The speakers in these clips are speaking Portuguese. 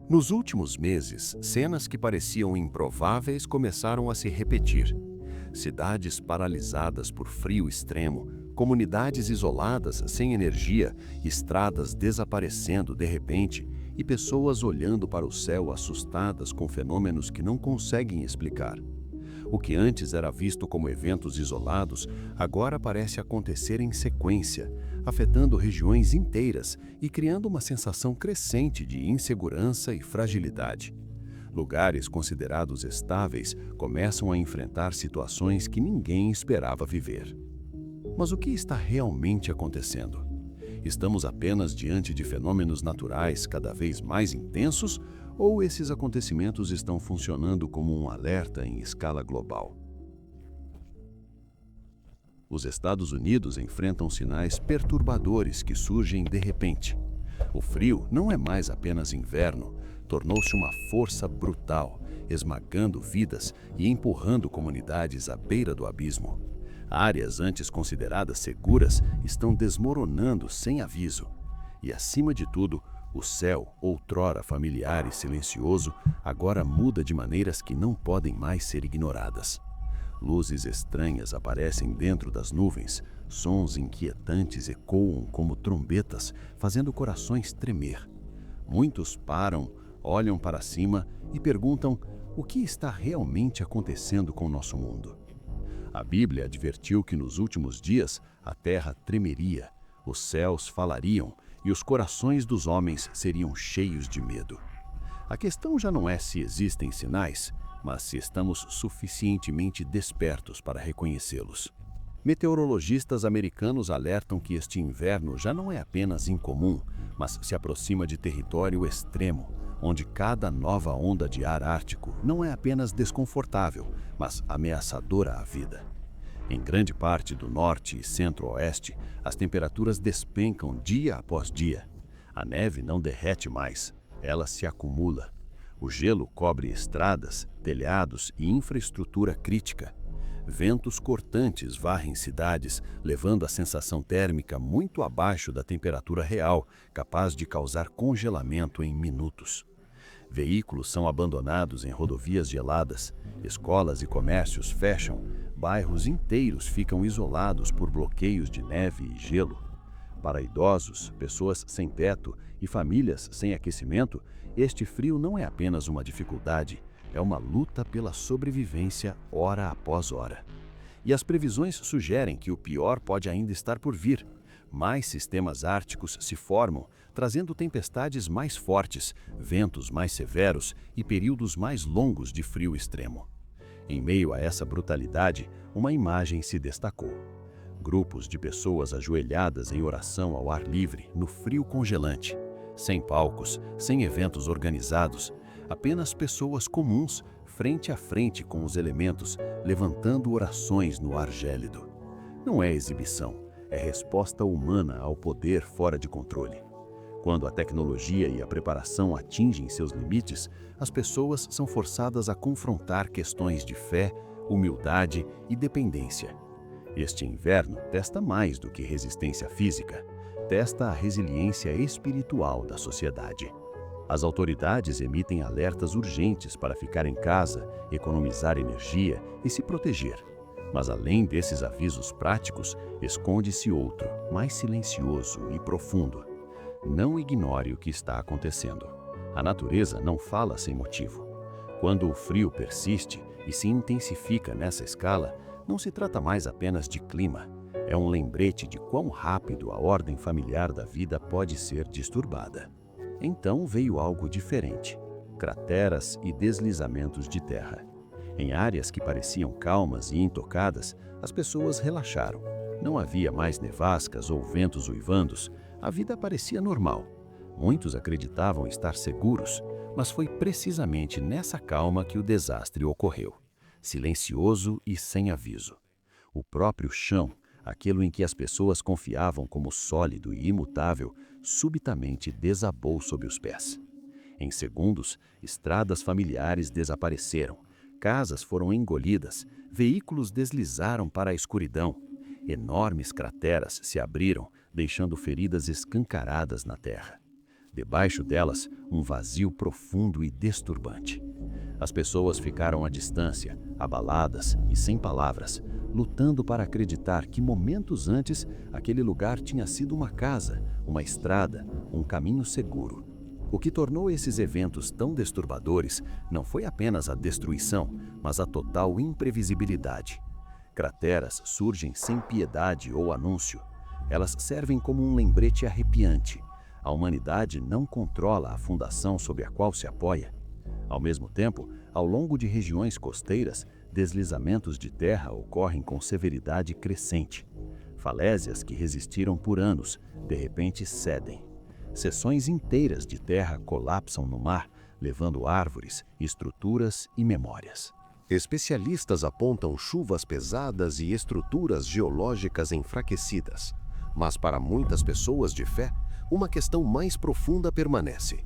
Nos últimos meses, cenas que pareciam improváveis começaram a se repetir. Cidades paralisadas por frio extremo, comunidades isoladas sem energia, estradas desaparecendo de repente e pessoas olhando para o céu assustadas com fenômenos que não conseguem explicar. O que antes era visto como eventos isolados, agora parece acontecer em sequência, afetando regiões inteiras e criando uma sensação crescente de insegurança e fragilidade. Lugares considerados estáveis começam a enfrentar situações que ninguém esperava viver. Mas o que está realmente acontecendo? Estamos apenas diante de fenômenos naturais cada vez mais intensos ou esses acontecimentos estão funcionando como um alerta em escala global? Os Estados Unidos enfrentam sinais perturbadores que surgem de repente. O frio não é mais apenas inverno, tornou-se uma força brutal, esmagando vidas e empurrando comunidades à beira do abismo. Áreas antes consideradas seguras estão desmoronando sem aviso. E, acima de tudo, o céu, outrora familiar e silencioso, agora muda de maneiras que não podem mais ser ignoradas. Luzes estranhas aparecem dentro das nuvens, sons inquietantes ecoam como trombetas, fazendo corações tremer. Muitos param, olham para cima e perguntam o que está realmente acontecendo com o nosso mundo. A Bíblia advertiu que nos últimos dias a terra tremeria, os céus falariam e os corações dos homens seriam cheios de medo. A questão já não é se existem sinais, mas se estamos suficientemente despertos para reconhecê-los. Meteorologistas americanos alertam que este inverno já não é apenas incomum, mas se aproxima de território extremo, onde cada nova onda de ar ártico não é apenas desconfortável, mas ameaçadora à vida. Em grande parte do norte e centro-oeste, as temperaturas despencam dia após dia. A neve não derrete mais, ela se acumula. O gelo cobre estradas, telhados e infraestrutura crítica. Ventos cortantes varrem cidades, levando a sensação térmica muito abaixo da temperatura real, capaz de causar congelamento em minutos. Veículos são abandonados em rodovias geladas, escolas e comércios fecham, bairros inteiros ficam isolados por bloqueios de neve e gelo. Para idosos, pessoas sem teto e famílias sem aquecimento, este frio não é apenas uma dificuldade, é uma luta pela sobrevivência hora após hora. E as previsões sugerem que o pior pode ainda estar por vir. Mais sistemas árticos se formam, trazendo tempestades mais fortes, ventos mais severos e períodos mais longos de frio extremo. Em meio a essa brutalidade, uma imagem se destacou. Grupos de pessoas ajoelhadas em oração ao ar livre, no frio congelante. Sem palcos, sem eventos organizados, apenas pessoas comuns, frente a frente com os elementos, levantando orações no ar gélido. Não é exibição, é resposta humana ao poder fora de controle. Quando a tecnologia e a preparação atingem seus limites, as pessoas são forçadas a confrontar questões de fé, humildade e dependência. Este inverno testa mais do que resistência física, testa a resiliência espiritual da sociedade. As autoridades emitem alertas urgentes para ficar em casa, economizar energia e se proteger. Mas além desses avisos práticos, esconde-se outro, mais silencioso e profundo. Não ignore o que está acontecendo. A natureza não fala sem motivo. Quando o frio persiste e se intensifica nessa escala, não se trata mais apenas de clima. É um lembrete de quão rápido a ordem familiar da vida pode ser disturbada. Então veio algo diferente: crateras e deslizamentos de terra. Em áreas que pareciam calmas e intocadas, as pessoas relaxaram. Não havia mais nevascas ou ventos uivandos, a vida parecia normal. Muitos acreditavam estar seguros, mas foi precisamente nessa calma que o desastre ocorreu. Silencioso e sem aviso. O próprio chão, aquilo em que as pessoas confiavam como sólido e imutável, subitamente desabou sob os pés. Em segundos, estradas familiares desapareceram, casas foram engolidas, veículos deslizaram para a escuridão. Enormes crateras se abriram, deixando feridas escancaradas na terra. Debaixo delas, um vazio profundo e disturbante. As pessoas ficaram à distância, abaladas e sem palavras, lutando para acreditar que momentos antes aquele lugar tinha sido uma casa, uma estrada, um caminho seguro. O que tornou esses eventos tão disturbadores não foi apenas a destruição, mas a total imprevisibilidade. Crateras surgem sem piedade ou anúncio. Elas servem como um lembrete arrepiante. A humanidade não controla a fundação sobre a qual se apoia. Ao mesmo tempo, ao longo de regiões costeiras, deslizamentos de terra ocorrem com severidade crescente. Falésias que resistiram por anos, de repente cedem. Seções inteiras de terra colapsam no mar, levando árvores, estruturas e memórias. Especialistas apontam chuvas pesadas e estruturas geológicas enfraquecidas. Mas para muitas pessoas de fé, uma questão mais profunda permanece.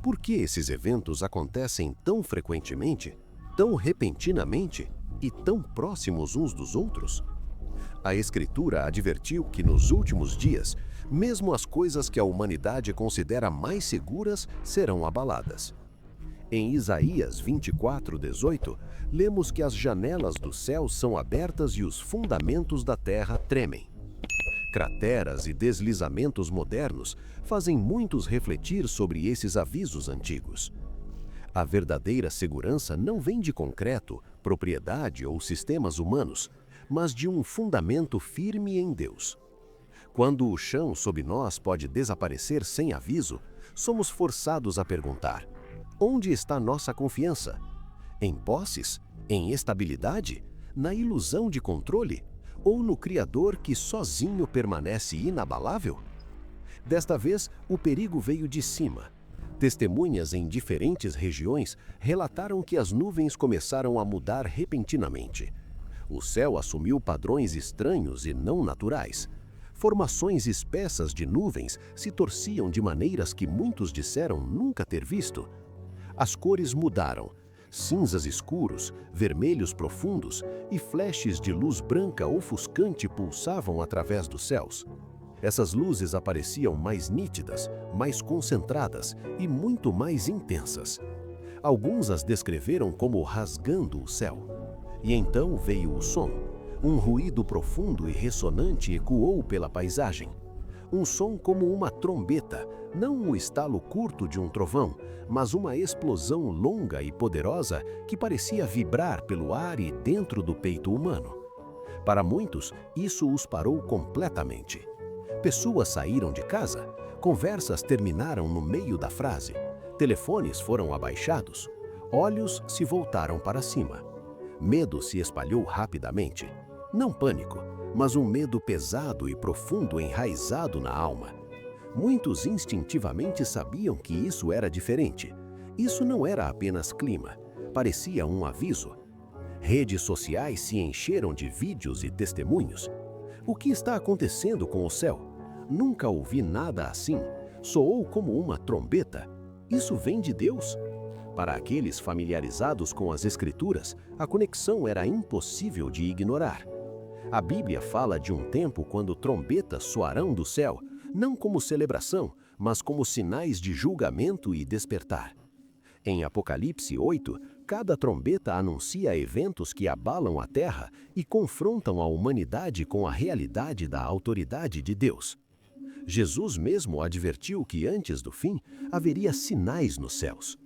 Por que esses eventos acontecem tão frequentemente, tão repentinamente e tão próximos uns dos outros? A Escritura advertiu que nos últimos dias, mesmo as coisas que a humanidade considera mais seguras serão abaladas. Em Isaías 24:18, lemos que as janelas do céu são abertas e os fundamentos da terra tremem. Crateras e deslizamentos modernos fazem muitos refletir sobre esses avisos antigos. A verdadeira segurança não vem de concreto, propriedade ou sistemas humanos, mas de um fundamento firme em Deus. Quando o chão sob nós pode desaparecer sem aviso, somos forçados a perguntar: onde está nossa confiança? Em posses? Em estabilidade? Na ilusão de controle? Ou no Criador que sozinho permanece inabalável? Desta vez, o perigo veio de cima. Testemunhas em diferentes regiões relataram que as nuvens começaram a mudar repentinamente. O céu assumiu padrões estranhos e não naturais. Formações espessas de nuvens se torciam de maneiras que muitos disseram nunca ter visto. As cores mudaram. Cinzas escuros, vermelhos profundos e flashes de luz branca ofuscante pulsavam através dos céus. Essas luzes apareciam mais nítidas, mais concentradas e muito mais intensas. Alguns as descreveram como rasgando o céu. E então veio o som. Um ruído profundo e ressonante ecoou pela paisagem. Um som como uma trombeta, não o estalo curto de um trovão, mas uma explosão longa e poderosa que parecia vibrar pelo ar e dentro do peito humano. Para muitos, isso os parou completamente. Pessoas saíram de casa, conversas terminaram no meio da frase, telefones foram abaixados, olhos se voltaram para cima. Medo se espalhou rapidamente. Não pânico, mas um medo pesado e profundo enraizado na alma. Muitos instintivamente sabiam que isso era diferente. Isso não era apenas clima, parecia um aviso. Redes sociais se encheram de vídeos e testemunhos. O que está acontecendo com o céu? Nunca ouvi nada assim. Soou como uma trombeta. Isso vem de Deus? Para aqueles familiarizados com as Escrituras, a conexão era impossível de ignorar. A Bíblia fala de um tempo quando trombetas soarão do céu, não como celebração, mas como sinais de julgamento e despertar. Em Apocalipse 8, cada trombeta anuncia eventos que abalam a terra e confrontam a humanidade com a realidade da autoridade de Deus. Jesus mesmo advertiu que antes do fim haveria sinais nos céus.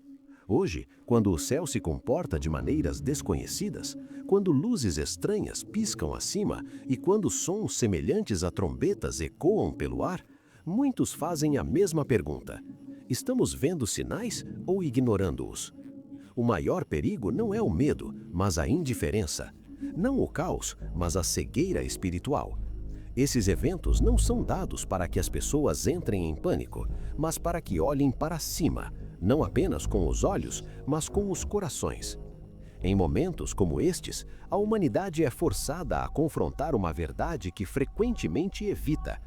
Hoje, quando o céu se comporta de maneiras desconhecidas, quando luzes estranhas piscam acima e quando sons semelhantes a trombetas ecoam pelo ar, muitos fazem a mesma pergunta: estamos vendo sinais ou ignorando-os? O maior perigo não é o medo, mas a indiferença. Não o caos, mas a cegueira espiritual. Esses eventos não são dados para que as pessoas entrem em pânico, mas para que olhem para cima, não apenas com os olhos, mas com os corações. Em momentos como estes, a humanidade é forçada a confrontar uma verdade que frequentemente evita.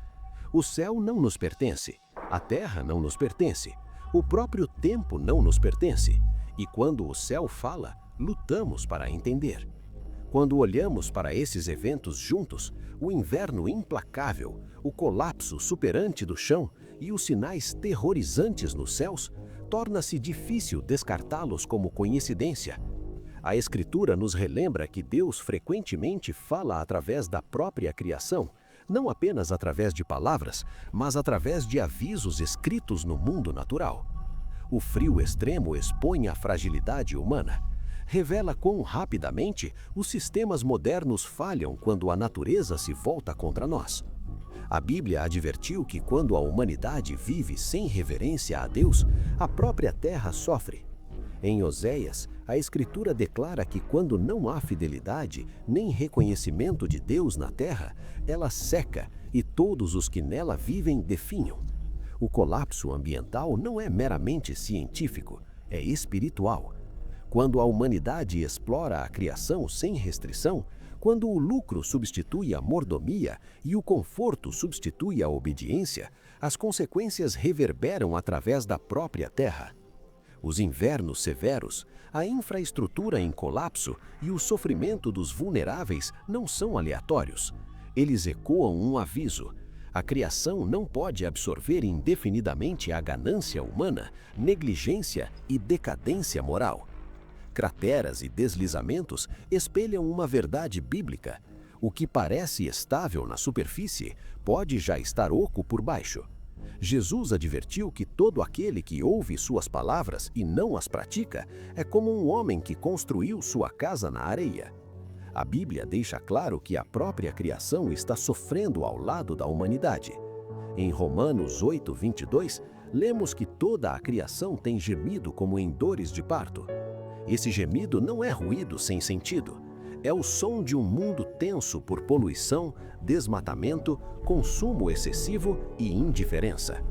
O céu não nos pertence, a terra não nos pertence, o próprio tempo não nos pertence. E quando o céu fala, lutamos para entender. Quando olhamos para esses eventos juntos, o inverno implacável, o colapso superante do chão e os sinais terrorizantes nos céus, torna-se difícil descartá-los como coincidência. A Escritura nos relembra que Deus frequentemente fala através da própria criação, não apenas através de palavras, mas através de avisos escritos no mundo natural. O frio extremo expõe a fragilidade humana. Revela quão rapidamente os sistemas modernos falham quando a natureza se volta contra nós. A Bíblia advertiu que quando a humanidade vive sem reverência a Deus, a própria terra sofre. Em Oséias, a Escritura declara que quando não há fidelidade nem reconhecimento de Deus na terra, ela seca e todos os que nela vivem definham. O colapso ambiental não é meramente científico, é espiritual. Quando a humanidade explora a criação sem restrição, quando o lucro substitui a mordomia e o conforto substitui a obediência, as consequências reverberam através da própria terra. Os invernos severos, a infraestrutura em colapso e o sofrimento dos vulneráveis não são aleatórios. Eles ecoam um aviso. A criação não pode absorver indefinidamente a ganância humana, negligência e decadência moral. Crateras e deslizamentos espelham uma verdade bíblica. O que parece estável na superfície pode já estar oco por baixo. Jesus advertiu que todo aquele que ouve suas palavras e não as pratica é como um homem que construiu sua casa na areia. A Bíblia deixa claro que a própria criação está sofrendo ao lado da humanidade. Em Romanos 8:22, lemos que toda a criação tem gemido como em dores de parto. Esse gemido não é ruído sem sentido. É o som de um mundo tenso por poluição, desmatamento, consumo excessivo e indiferença.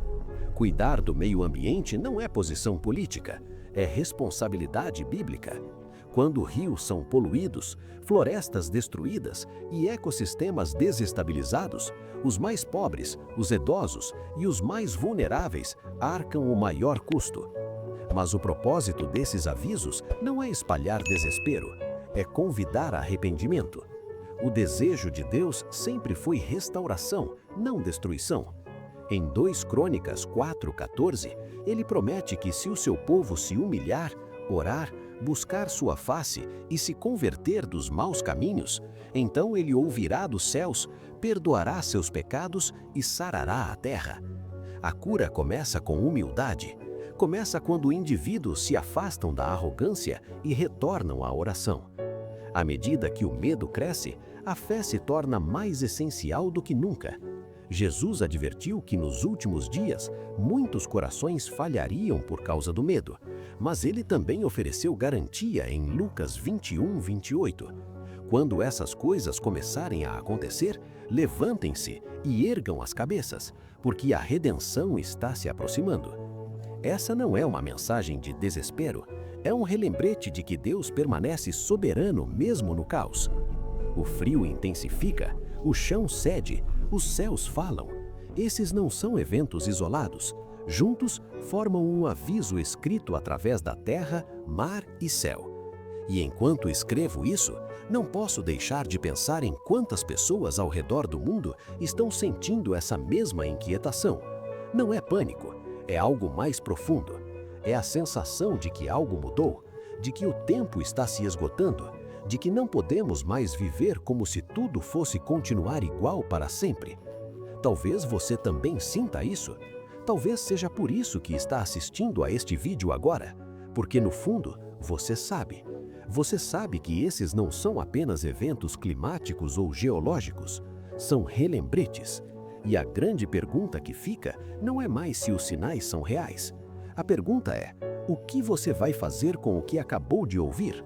Cuidar do meio ambiente não é posição política, é responsabilidade bíblica. Quando rios são poluídos, florestas destruídas e ecossistemas desestabilizados, os mais pobres, os idosos e os mais vulneráveis arcam o maior custo. Mas o propósito desses avisos não é espalhar desespero, é convidar a arrependimento. O desejo de Deus sempre foi restauração, não destruição. Em 2 Crônicas 4:14, ele promete que se o seu povo se humilhar, orar, buscar sua face e se converter dos maus caminhos, então ele ouvirá dos céus, perdoará seus pecados e sarará a terra. A cura começa com humildade. Começa quando indivíduos se afastam da arrogância e retornam à oração. À medida que o medo cresce, a fé se torna mais essencial do que nunca. Jesus advertiu que nos últimos dias, muitos corações falhariam por causa do medo, mas ele também ofereceu garantia em Lucas 21:28. Quando essas coisas começarem a acontecer, levantem-se e ergam as cabeças, porque a redenção está se aproximando. Essa não é uma mensagem de desespero, é um relembrete de que Deus permanece soberano mesmo no caos. O frio intensifica, o chão cede, os céus falam. Esses não são eventos isolados. Juntos, formam um aviso escrito através da terra, mar e céu. E enquanto escrevo isso, não posso deixar de pensar em quantas pessoas ao redor do mundo estão sentindo essa mesma inquietação. Não é pânico. É algo mais profundo. É a sensação de que algo mudou, de que o tempo está se esgotando, de que não podemos mais viver como se tudo fosse continuar igual para sempre. Talvez você também sinta isso. Talvez seja por isso que está assistindo a este vídeo agora, porque no fundo, você sabe. Você sabe que esses não são apenas eventos climáticos ou geológicos, são relembretes. E a grande pergunta que fica não é mais se os sinais são reais. A pergunta é: o que você vai fazer com o que acabou de ouvir?